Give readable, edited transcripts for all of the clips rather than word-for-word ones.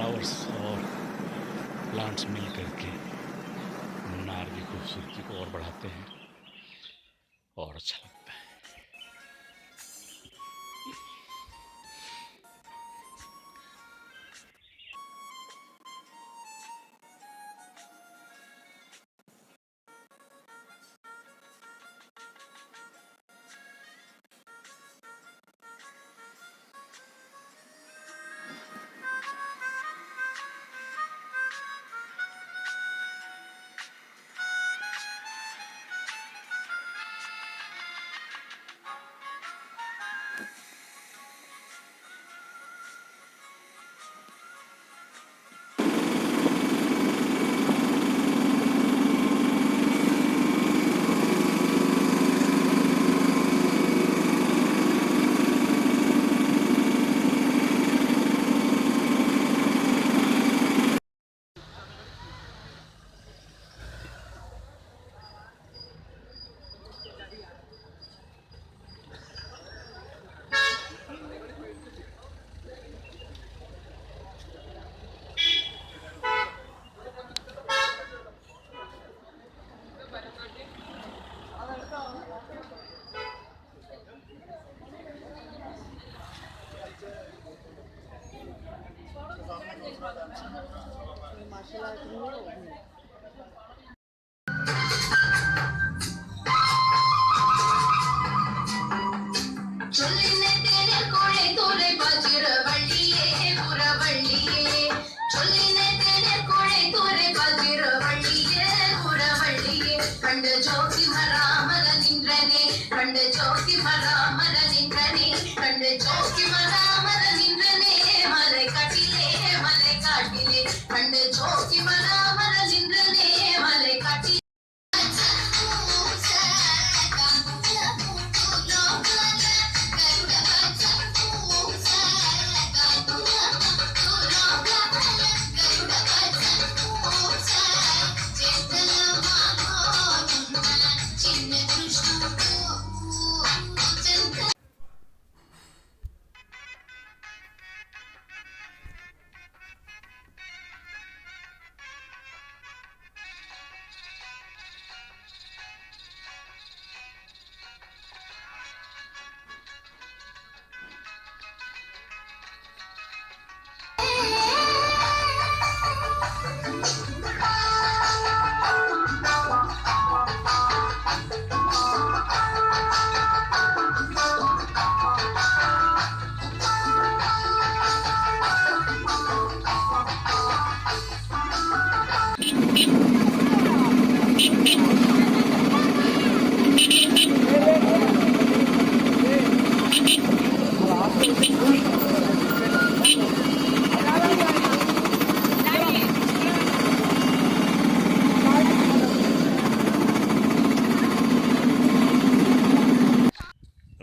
Flowers और plants मिल करके मुन्नार की खूबसूरती को और बढ़ाते हैं और अच्छा लगता है।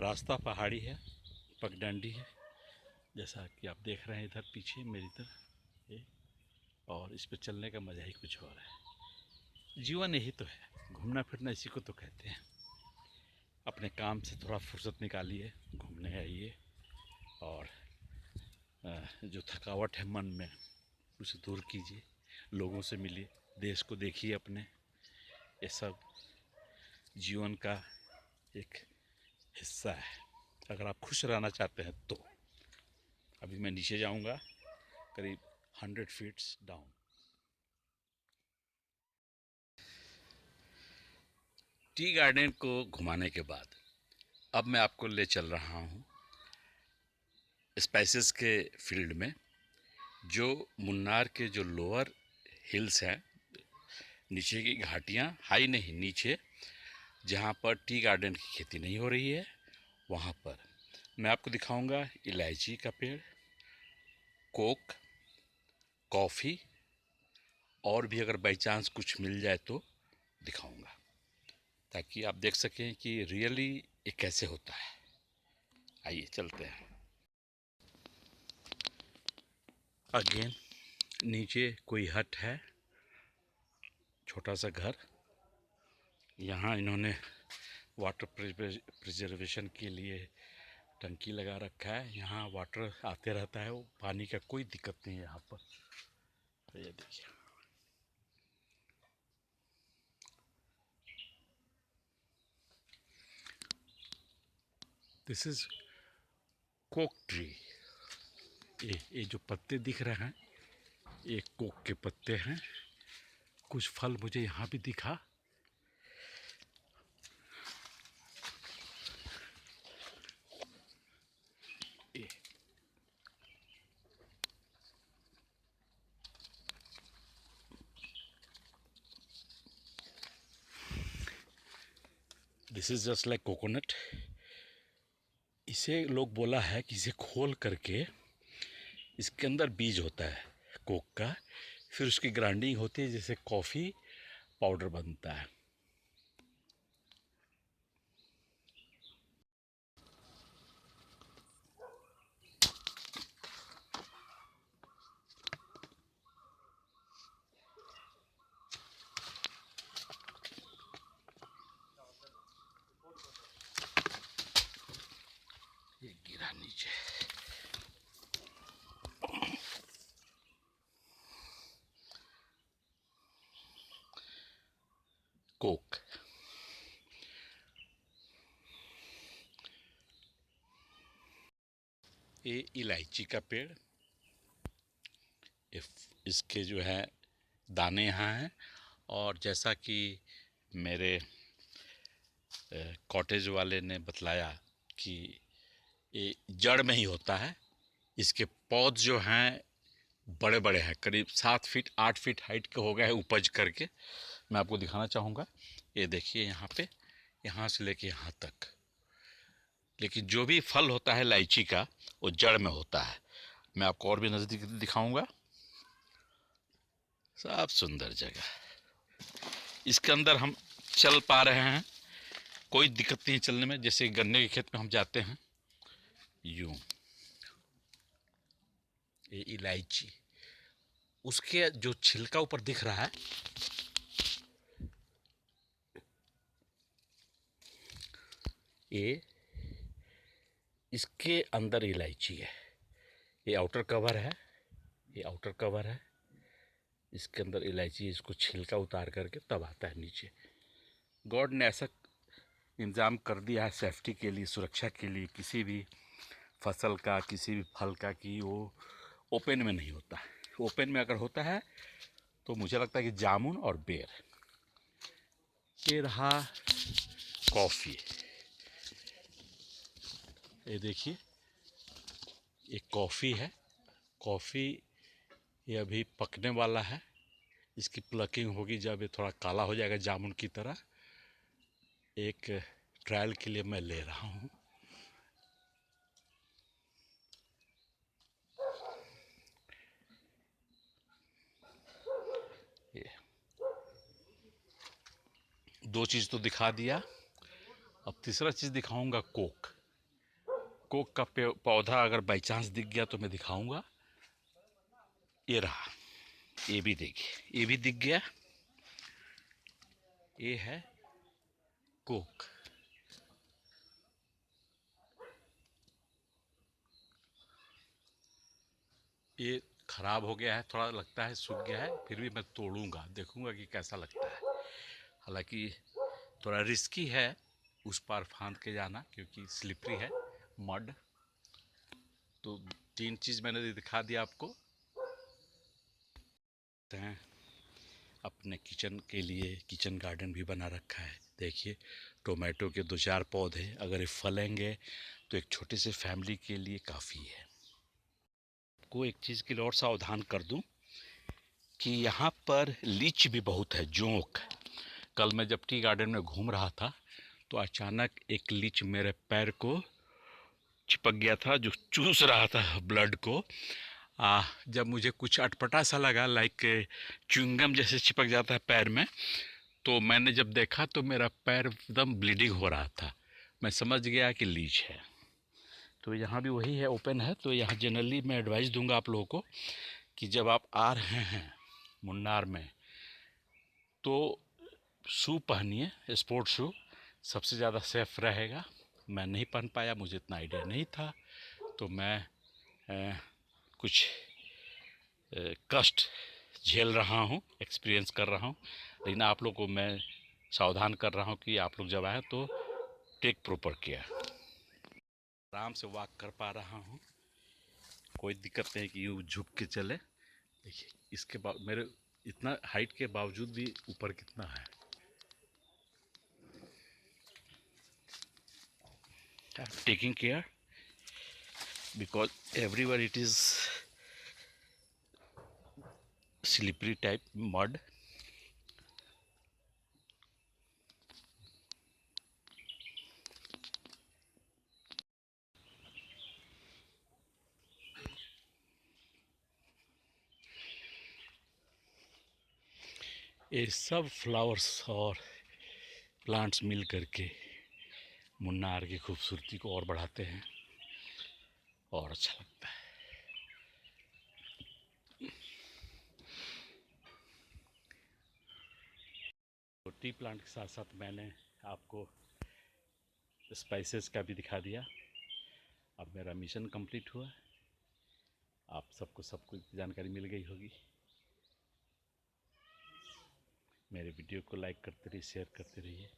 रास्ता पहाड़ी है, पगडंडी है, जैसा कि आप देख रहे हैं इधर पीछे मेरी तरफ ये, और इस पर चलने का मज़ा ही कुछ और है। जीवन यही तो है, घूमना फिरना इसी को तो कहते हैं। अपने काम से थोड़ा फुर्सत निकालिए, घूमने आइए और जो थकावट है मन में उसे दूर कीजिए, लोगों से मिलिए, देश को देखिए अपने। ये सब जीवन का एक हिस्सा है, अगर आप खुश रहना चाहते हैं तो। अभी मैं नीचे जाऊंगा करीब 100 फीट्स डाउन। टी गार्डन को घुमाने के बाद अब मैं आपको ले चल रहा हूँ स्पाइसेस के फील्ड में, जो मुन्नार के जो लोअर हिल्स हैं, नीचे की घाटियाँ, हाई नहीं नीचे, जहाँ पर टी गार्डन की खेती नहीं हो रही है, वहाँ पर मैं आपको दिखाऊंगा इलायची का पेड़, कोक, कॉफ़ी, और भी अगर बाई चांस कुछ मिल जाए तो दिखाऊंगा, ताकि आप देख सकें कि रियली ये कैसे होता है। आइए चलते हैं। अगेन नीचे कोई हट है, छोटा सा घर। यहाँ इन्होंने वाटर प्रिजर्वेशन के लिए टंकी लगा रखा है, यहाँ वाटर आते रहता है, वो पानी का कोई दिक्कत नहीं है यहाँ पर। तो ये देखिए, दिस इज कोक ट्री। ये जो पत्ते दिख रहे हैं ये कोक के पत्ते हैं। कुछ फल मुझे यहाँ भी दिखा। ये this is just like coconut. इसे लोग बोला है कि इसे खोल करके इसके अंदर बीज होता है कोक का, फिर उसकी ग्राइंडिंग होती है, जैसे कॉफ़ी पाउडर बनता है। ये गिरा नीचे। कोक, ये इलायची का पेड़। इसके जो है दाने यहाँ हैं, और जैसा कि मेरे कॉटेज वाले ने बतलाया कि ये जड़ में ही होता है। इसके पौध जो हैं बड़े बड़े हैं, करीब 7 फीट 8 फीट हाइट के हो गए हैं उपज करके। मैं आपको दिखाना चाहूँगा, ये देखिए यहाँ पे, यहाँ से लेके यहाँ तक। लेकिन जो भी फल होता है इलायची का वो जड़ में होता है। मैं आपको और भी नज़दीक दिखाऊंगा। सब सुंदर जगह, इसके अंदर हम चल पा रहे हैं, कोई दिक्कत नहीं चलने में। जैसे गन्ने के खेत में हम जाते हैं यूं। ये इलायची, उसके जो छिलका ऊपर दिख रहा है ये, इसके अंदर इलायची है। ये आउटर कवर है, ये आउटर कवर है, इसके अंदर इलायची। इसको छिलका उतार करके तब आता है नीचे। गॉड ने ऐसा इंतज़ाम कर दिया है सेफ्टी के लिए, सुरक्षा के लिए, किसी भी फसल का, किसी भी फल का, कि वो ओपन में नहीं होता है। ओपन में अगर होता है तो मुझे लगता है कि जामुन और बेर। ये रहा कॉफ़ी, ये देखिए ये कॉफ़ी है। कॉफ़ी ये अभी पकने वाला है, इसकी प्लकिंग होगी जब ये थोड़ा काला हो जाएगा जामुन की तरह। एक ट्रायल के लिए मैं ले रहा हूँ। ये 2 चीज़ तो दिखा दिया, अब तीसरा चीज़ दिखाऊंगा कोक। कोक का पौधा अगर बाई चांस दिख गया तो मैं दिखाऊंगा। ये रहा, ये भी देखिए, ये भी दिख गया। ये है कोक। ये खराब हो गया है, थोड़ा लगता है सूख गया है, फिर भी मैं तोड़ूंगा, देखूंगा कि कैसा लगता है। हालांकि थोड़ा रिस्की है उस पार फांद के जाना, क्योंकि स्लिपरी है, मड। तो 3 चीज़ मैंने दिखा दिया आपको। हैं अपने किचन के लिए किचन गार्डन भी बना रखा है। देखिए टोमेटो के 2-4 पौधे, अगर ये फलेंगे तो एक छोटी सी फैमिली के लिए काफ़ी है। को एक चीज़ के लिए और सावधान कर दूं कि यहाँ पर लीच भी बहुत है, जोंक। कल मैं जब टी गार्डन में घूम रहा था तो अचानक एक लीच मेरे पैर को चिपक गया था, जो चूस रहा था ब्लड को। जब मुझे कुछ अटपटा सा लगा, लाइक च्युइंगम जैसे चिपक जाता है पैर में, तो मैंने जब देखा तो मेरा पैर एकदम ब्लीडिंग हो रहा था। मैं समझ गया कि लीच है। तो यहाँ भी वही है, ओपन है। तो यहाँ जनरली मैं एडवाइस दूंगा आप लोगों को कि जब आप आ रहे हैं मुन्नार में तो शू पहनिए, स्पोर्ट शू सबसे ज़्यादा सेफ रहेगा। मैं नहीं पहन पाया, मुझे इतना आइडिया नहीं था, तो मैं कुछ कष्ट झेल रहा हूँ, एक्सपीरियंस कर रहा हूँ। लेकिन आप लोग को मैं सावधान कर रहा हूँ कि आप लोग जब आए तो टेक प्रॉपर केयर। आराम से वॉक कर पा रहा हूँ, कोई दिक्कत नहीं कि यूँ झुक के चले। देखिए इसके बाद मेरे इतना हाइट के बावजूद भी ऊपर कितना है। Taking care because everywhere it is slippery type mud. ये सब फ्लावर्स और प्लांट्स मिल करके मुन्नार की खूबसूरती को और बढ़ाते हैं और अच्छा लगता है। तो टी प्लांट के साथ साथ मैंने आपको स्पाइसेस का भी दिखा दिया। अब मेरा मिशन कंप्लीट हुआ। आप सबको सब कुछ जानकारी मिल गई होगी। मेरे वीडियो को लाइक करते रहिए, शेयर करते रहिए।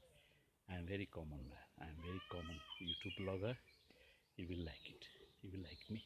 I am very common man, I am very common YouTube blogger. You will like it, you will like me.